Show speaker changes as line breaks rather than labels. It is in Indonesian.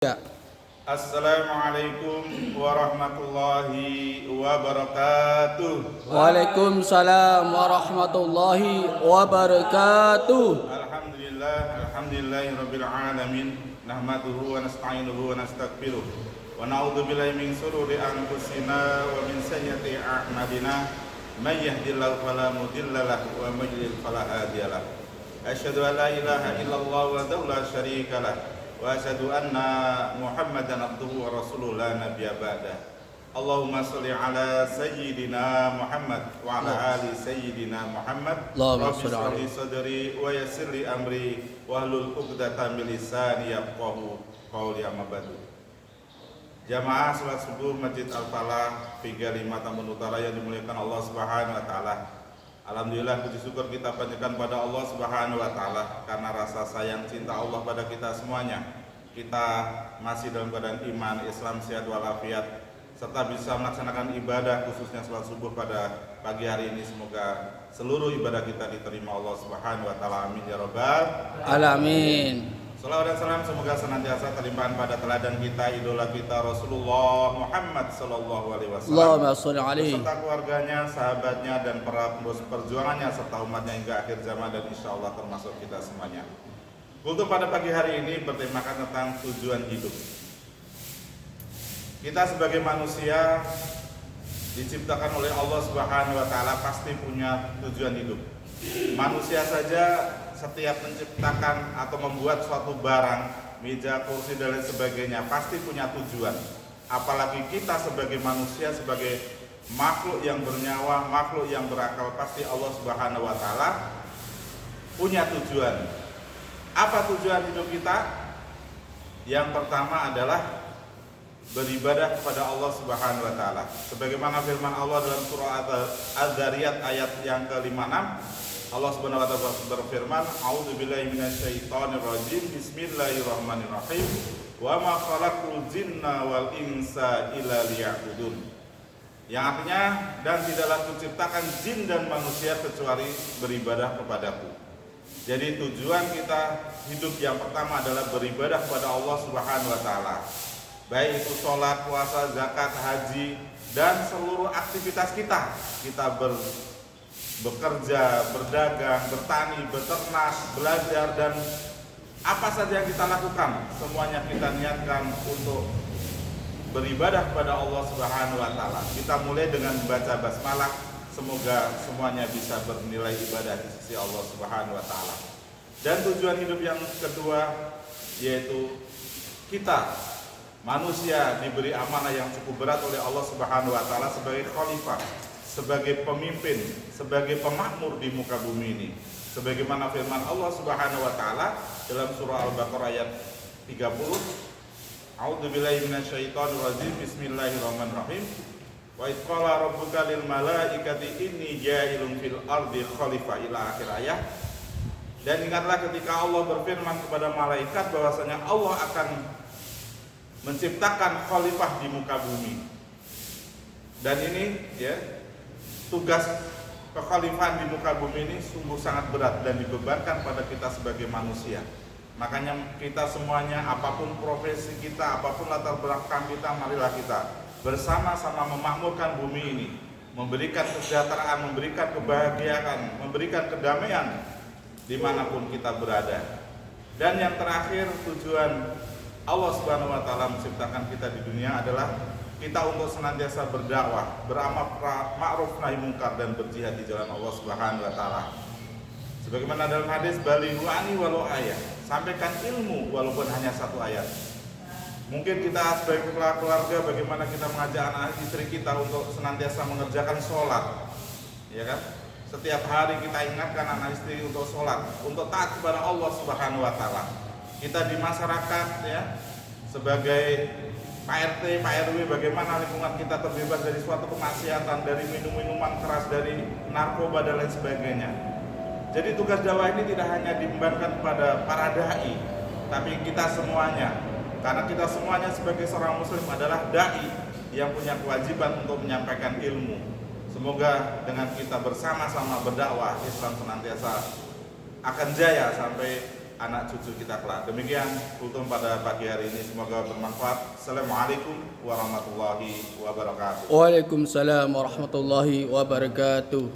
Ya.
Assalamualaikum warahmatullahi wabarakatuh.
Waalaikumsalam warahmatullahi wabarakatuh.
Alhamdulillahirabbil alamin. Nahmaduhu wa nasta'inuhu wa nastaghfiruh. Wa na'udzu billahi min shururi anfusina wa min sayyiati a'malina. May yahdihillahu fala mudilla lahu wa may yudlil fala hadiya lahu. Asyhadu an la ilaha illallah wa la syarika lahu. Wa asyhadu anna Muhammadan abduhu wa rasuluhu la nabiyya ba'da. Allahumma shalli ala sayyidina Muhammad wa ala ali sayyidina Muhammad. Rabbi shrah li sadri wa yassir li amri wahlul 'uqdatam min lisani yafqahu qawli. Amma ba'du. Jamaah salat subuh Masjid Al-Falah 35 Tambun Utara yang dimuliakan Allah Subhanahu wa taala. Alhamdulillah, puji syukur kita panjatkan pada Allah Subhanahu wa taala karena rasa sayang cinta Allah pada kita semuanya. Kita masih dalam keadaan iman, Islam, sehat walafiat serta bisa melaksanakan ibadah khususnya salat subuh pada pagi hari ini. Semoga seluruh ibadah kita diterima Allah Subhanahu wa taala. Amin ya rabbal
alamin.
Salawat dan salam semoga senantiasa terlimpahkan pada teladan kita, idola kita Rasulullah Muhammad sallallahu alaihi wasallam, beserta keluarganya, sahabatnya dan para penerus perjuangannya serta umatnya hingga akhir zaman dan insya Allah termasuk kita semuanya. Untuk pada pagi hari ini bertemakan tentang tujuan hidup. Kita sebagai manusia diciptakan oleh Allah Subhanahu wa taala pasti punya tujuan hidup. Manusia saja setiap menciptakan atau membuat suatu barang, meja, kursi dan lain sebagainya pasti punya tujuan. Apalagi kita sebagai manusia, sebagai makhluk yang bernyawa, makhluk yang berakal, pasti Allah Subhanahu wa taala punya tujuan. Apa tujuan hidup kita? Yang pertama adalah beribadah kepada Allah Subhanahu wa taala. Sebagaimana firman Allah dalam surah Az-Zariyat ayat yang ke-56, Allah Subhanahu wa taala berfirman, "A'udzubillahi minasyaitonir rajim. Bismillahirrahmanirrahim. Wa ma khalaqul jinna wal insa illa liya'budun." Yang artinya, dan tidaklah kuciptakan jin dan manusia kecuali beribadah kepadaku. Jadi tujuan kita hidup yang pertama adalah beribadah kepada Allah Subhanahu wa taala. Baik itu sholat, puasa, zakat, haji dan seluruh aktivitas kita. Kita bekerja, berdagang, bertani, beternak, belajar dan apa saja yang kita lakukan, semuanya kita niatkan untuk beribadah kepada Allah Subhanahu wa taala. Kita mulai dengan membaca basmalah, semoga semuanya bisa bernilai ibadah di sisi Allah Subhanahu wa taala. Dan tujuan hidup yang kedua yaitu kita manusia diberi amanah yang cukup berat oleh Allah Subhanahu wa taala sebagai khalifah, sebagai pemimpin, sebagai pemakmur di muka bumi ini. Sebagaimana firman Allah Subhanahu wa taala dalam surah Al-Baqarah ayat 30, A'udzubillahi minasyaitonir rajim. Bismillahirrahmanirrahim. Wa idz qala rabbuka lil malaikati inni ja'ilun fil ardi khalifah, ila akhir ayat. Dan ingatlah ketika Allah berfirman kepada malaikat bahwasanya Allah akan menciptakan khalifah di muka bumi. Dan ini ya, tugas kekhalifahan di muka bumi ini sungguh sangat berat dan dibebankan pada kita sebagai manusia. Makanya kita semuanya, apapun profesi kita, apapun latar belakang kita, marilah kita bersama-sama memakmurkan bumi ini, memberikan kesejahteraan, memberikan kebahagiaan, memberikan kedamaian dimanapun kita berada. Dan yang terakhir, tujuan Allah Subhanahu wa taala menciptakan kita di dunia adalah kita untuk senantiasa berdakwah, beramal ma'ruf nahi munkar dan berjihad di jalan Allah Subhanahu wa taala. Sebagaimana dalam hadis, balighu anni walau ayat, sampaikan ilmu walaupun hanya satu ayat. Mungkin kita sebagai keluarga, bagaimana kita mengajak anak istri kita untuk senantiasa mengerjakan sholat, ya kan? Setiap hari kita ingatkan anak istri untuk sholat, untuk taat kepada Allah Subhanahu wa taala. Kita di masyarakat ya, sebagai Pak RT, Pak RW, bagaimana lingkungan kita terbebas dari suatu kemaksiatan, dari minum-minuman keras, dari narkoba dan lain sebagainya. Jadi tugas dakwah ini tidak hanya dibebankan pada para dai, tapi kita semuanya. Karena kita semuanya sebagai seorang muslim adalah dai yang punya kewajiban untuk menyampaikan ilmu. Semoga dengan kita bersama-sama berdakwah, Islam senantiasa akan jaya sampai anak cucu kita kelak. Demikian kultum pada pagi hari ini, semoga bermanfaat. Assalamualaikum warahmatullahi wabarakatuh.
Waalaikumsalam warahmatullahi wabarakatuh.